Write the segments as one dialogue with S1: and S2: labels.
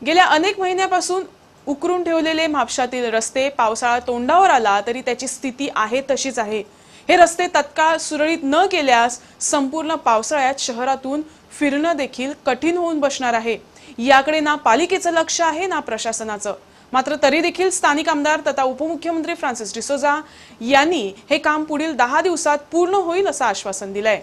S1: गेल्या अनेक महिन्यापासून उकरून ठेवलेले म्हापशातील रस्ते पावसाळा तोंडावर आला तरी त्याची स्थिती आहे तशीच आहे। हे रस्ते तत्काळ सुरळीत न केल्यास संपूर्ण पावसाळ्यात शहरातून फिरणं देखील कठीण होऊन बसणार आहे। याकडे ना पालिकेचं लक्ष आहे ना प्रशासनाचं। मात्र तरी देखील स्थानिक आमदार तथा उपमुख्यमंत्री फ्रान्सिस डिसोजा यांनी हे काम पुढील 10 दिवसात पूर्ण होईल असं आश्वासन दिलंय।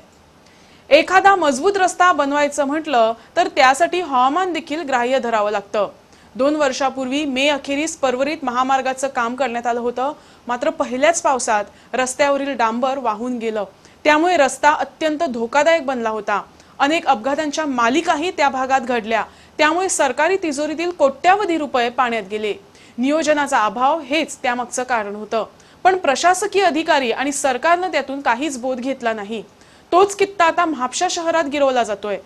S1: एखादा मजबूत रस्ता बनवायचं म्हटलं तर त्यासाठी हवामान देखील ग्राह्य धरावं लागतं। 2 वर्षापूर्वी मे अखेरीस परवरीत महामार्गाचं काम करण्यात आलं होतं। मात्र पहिल्याच पावसात रस्त्यावरील डांबर वाहून गेलं, त्यामुळे रस्ता अत्यंत धोकादायक बनला होता। अनेक अपघातांच्या मालिकाही त्या भागात घडल्या, त्यामुळे सरकारी तिजोरीतील कोट्यावधी रुपये पाण्यात गेले। नियोजनाचा अभाव हेच त्यामागचं कारण होतं, पण प्रशासकीय अधिकारी आणि सरकारनं त्यातून काहीच बोध घेतला नाही। तोच कित्ता आता म्हापशा शहरात गिरवला जातोय।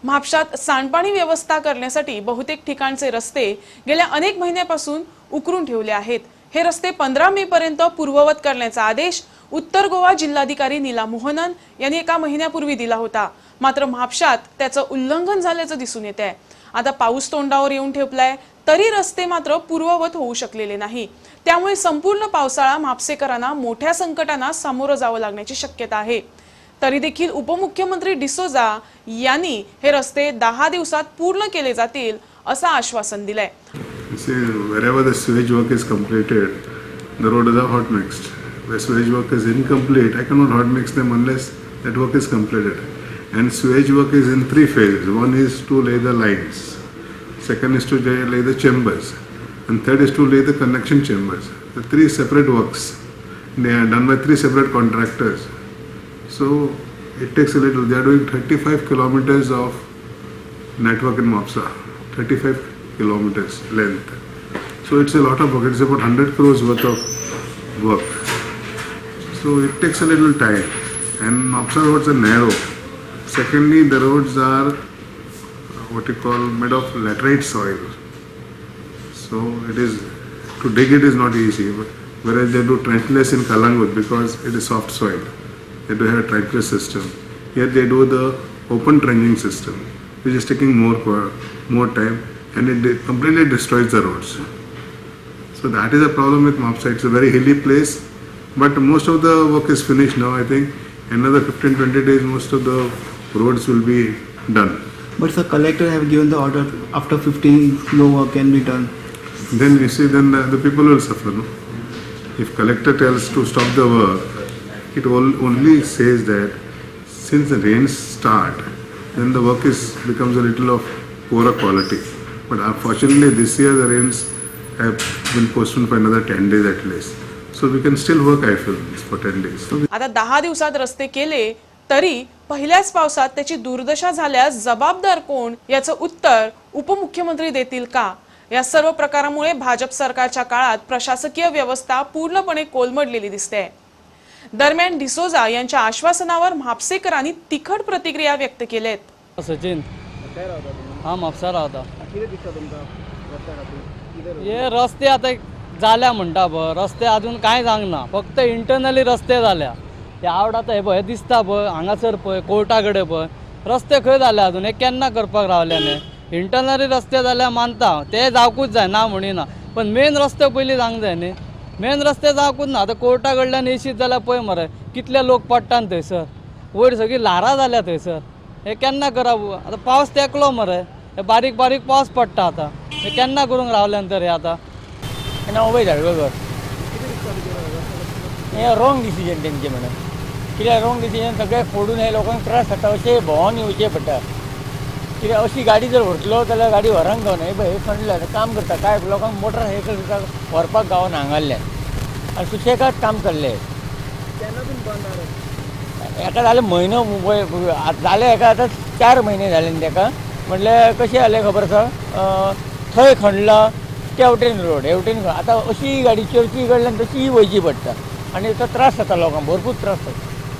S1: म्हापशात सांडपाणी व्यवस्था करण्यासाठी बहुतेक ठिकाणचे रस्ते गेल्या अनेक महिन्यापासून उकरून ठेवले आहेत। हे रस्ते 15 मे पर्यंत पूर्ववत करण्याचा आदेश उत्तर गोवा जिल्हाधिकारी नीला मोहनन यांनी एका महिन्यापूर्वी दिला होता। मात्र म्हापशात त्याचं उल्लंघन झाल्याचं दिसून येत आहे। आता पाऊस तोंडावर येऊन ठेपलाय तरी रस्ते मात्र पूर्ववत होऊ शकलेले नाही, त्यामुळे संपूर्ण पावसाळा म्हापसेकरांना मोठ्या संकटांना सामोरं जावं लागण्याची शक्यता आहे। तरी देखील उपमुख्यमंत्री डिसोजा यांनी हे रस्ते 10 दिवसात पूर्ण केले जातील असं आश्वासन दिलंय।
S2: Wherever the sewage work is completed, the roads are hot mixed. Where sewage work is incomplete, I cannot hot mix them unless that work is completed. And sewage work is in 3 phases. One is to lay the lines, second is to lay the chambers, and third is to lay the connection chambers. The 3 separate works. They are done by 3 separate contractors. So it takes a little. They are doing 35 kilometers of network in Mopsa. 35 kilometers length. So it's a lot of work. It's about 100 crores worth of work. So it takes a little time. And Mopsa roads are narrow. Secondly, the roads are what you call made of laterite soil. So it is to dig it is not easy. Whereas they do trenchless in Kalangut because it is soft soil. They do have a trenchless system. Here they do the open trenching system, which is taking more time, and it completely destroys the roads. So that is a problem with Mopsa. It's a very hilly place, but most of the work is finished now. I think another 15-20 days most of the roads will be done.
S3: But the collector have given the order after 15 no work can be done.
S2: Then you see, then the people will suffer. No? If collector tells to stop the work, it only says that since the rains start, then the work becomes a little of poorer quality. But unfortunately this year the rains have been postponed for another 10 days at least. So we can still work, I feel, for 10 days.
S1: आता 10 दिवसात रस्ते केले तरी पहिल्याच पावसात त्याची दुर्दशा झाल्यास जबाबदार कोण याचं उत्तर उपमुख्यमंत्री देतील का? या सर्व प्रकारामुळे भाजप सरकारच्या काळात प्रशासकीय व्यवस्था पूर्णपणे कोलमडलेली दिसते। दरम्यान डिसोजा यांच्या आश्वासनावर म्हापसेकरांनी तिखट प्रतिक्रिया व्यक्त केलेत।
S4: सचिन हा म्हापसा राहता हे रस्ते आता झाल्या म्हणटा पळय, रस्ते अजून काय सांगना, फक्त इंटरनली रस्ते झाल्या। हे आवडात हे पळय दिसता पळय, हांगासर पळय कोर्टा कडेन पळय रस्ते खंय झाले अजून, हे केन्ना करपाक रावल्याने। इंटरनली रस्ते जाल्या मानता ते जावकूच जाय ना म्हणिना, पण मेन रस्ते पयलीं जावंक जाय न्ही। मेन रस्ते जावकूच ना। आतां कोर्टा कडल्यान येशीत जाल्यार पळय मरे कितले लोक पडटा थंयसर, वयर सगळी ल्हारां जाल्या थंयसर। हे केन्ना करप? आतां पावस तेंकलो मरे, हे बारीक बारीक पावस पडटा आतां, हे केन्ना करूंक रावल्यान तर हे आतां।
S5: उबय धाडवेकर हे रॉंग डिसिजन तेंचे म्हणून, कित्याक रॉंग डिसिजन सगळे फोडून हे लोकांक त्रास जाता अशें भोंवोन येवचें पडटा। कित्याक अशी गाडी जर व्हरतलो जाल्यार गाडी व्हरांक गावना। हे पळय हे खणलें आतां काम करता, काय लोकांक मोटरसायकल व्हरपाक गावना हांगाल्यान, आनी सुशेगाद काम चल्लें। हेका जाले म्हयनो जाले, हेका आतां 4 म्हयने जाले न्ही तेका। म्हणल्यार कशें जालें खबर आसा, थंय खणला तेवटेन रोड हेवटेन, आतां अशी गाडी चर्ची कडल्यान तशी वयची पडटा आनी तो त्रास जाता लोकांक, भरपूर त्रास जाता।